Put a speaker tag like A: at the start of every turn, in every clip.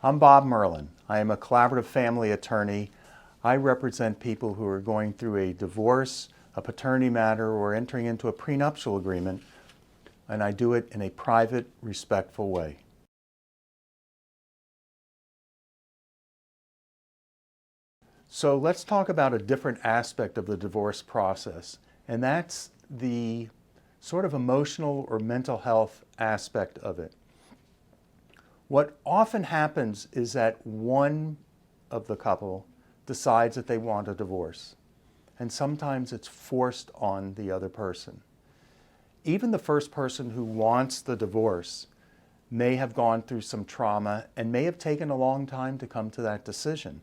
A: I'm Bob Merlin. I am a collaborative family attorney. I represent people who are going through a divorce, a paternity matter, or entering into a prenuptial agreement, and I do it in a private, respectful way. So let's talk about a different aspect of the divorce process, and that's the sort of emotional or mental health aspect of it. What often happens is that one of the couple decides that they want a divorce, and sometimes it's forced on the other person. Even the first person who wants the divorce may have gone through some trauma and may have taken a long time to come to that decision.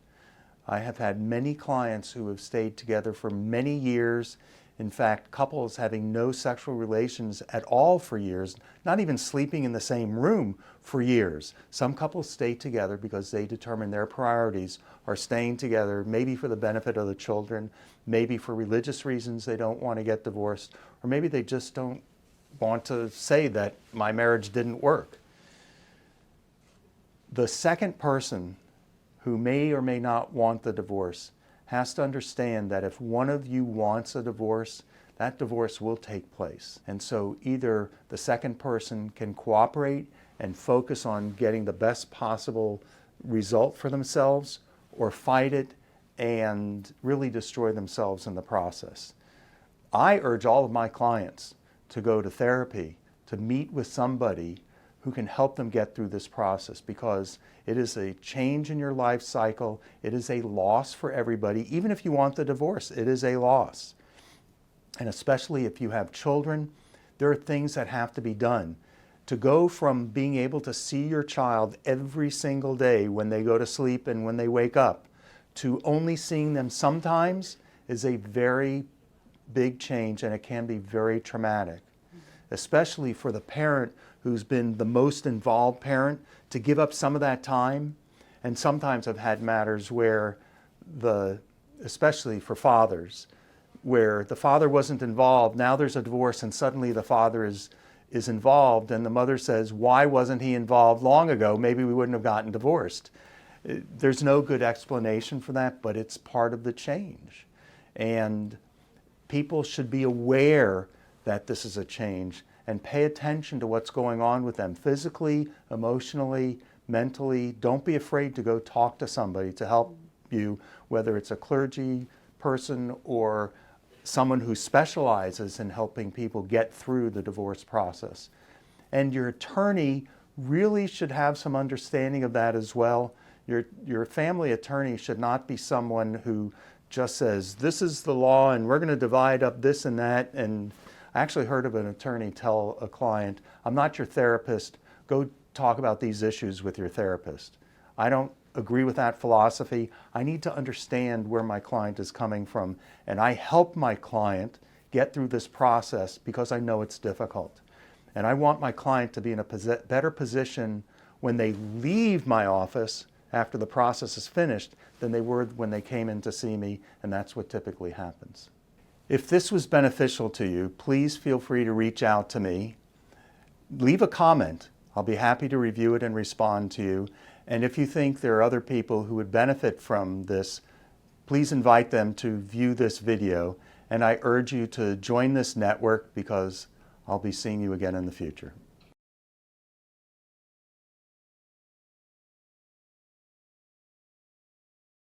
A: I have had many clients who have stayed together for many years. In fact, couples having no sexual relations at all for years, not even sleeping in the same room for years. Some couples stay together because they determine their priorities are staying together, maybe for the benefit of the children, maybe for religious reasons they don't want to get divorced, or maybe they just don't want to say that my marriage didn't work. The second person who may or may not want the divorce has to understand that if one of you wants a divorce, that divorce will take place. And so either the second person can cooperate and focus on getting the best possible result for themselves, or fight it and really destroy themselves in the process. I urge all of my clients to go to therapy, to meet with somebody who can help them get through this process, because it is a change in your life cycle. It is a loss for everybody. Even if you want the divorce, it is a loss. And especially if you have children, there are things that have to be done. To go from being able to see your child every single day when they go to sleep and when they wake up, to only seeing them sometimes, is a very big change, and it can be very traumatic, especially for the parent who's been the most involved parent, to give up some of that time. And sometimes I've had matters where especially for fathers, where the father wasn't involved, now there's a divorce and suddenly the father is involved, and the mother says, why wasn't he involved long ago? Maybe we wouldn't have gotten divorced. There's no good explanation for that, but it's part of the change. And people should be aware that this is a change and pay attention to what's going on with them physically, emotionally, mentally. Don't be afraid to go talk to somebody to help you, whether it's a clergy person or someone who specializes in helping people get through the divorce process. And your attorney really should have some understanding of that as well. Your family attorney should not be someone who just says, this is the law and we're going to divide up this and that. And I actually heard of an attorney tell a client, I'm not your therapist, go talk about these issues with your therapist. I don't agree with that philosophy. I need to understand where my client is coming from, and I help my client get through this process because I know it's difficult. And I want my client to be in a better position when they leave my office after the process is finished than they were when they came in to see me, and that's what typically happens. If this was beneficial to you, please feel free to reach out to me. Leave a comment. I'll be happy to review it and respond to you. And if you think there are other people who would benefit from this, please invite them to view this video. And I urge you to join this network because I'll be seeing you again in the future.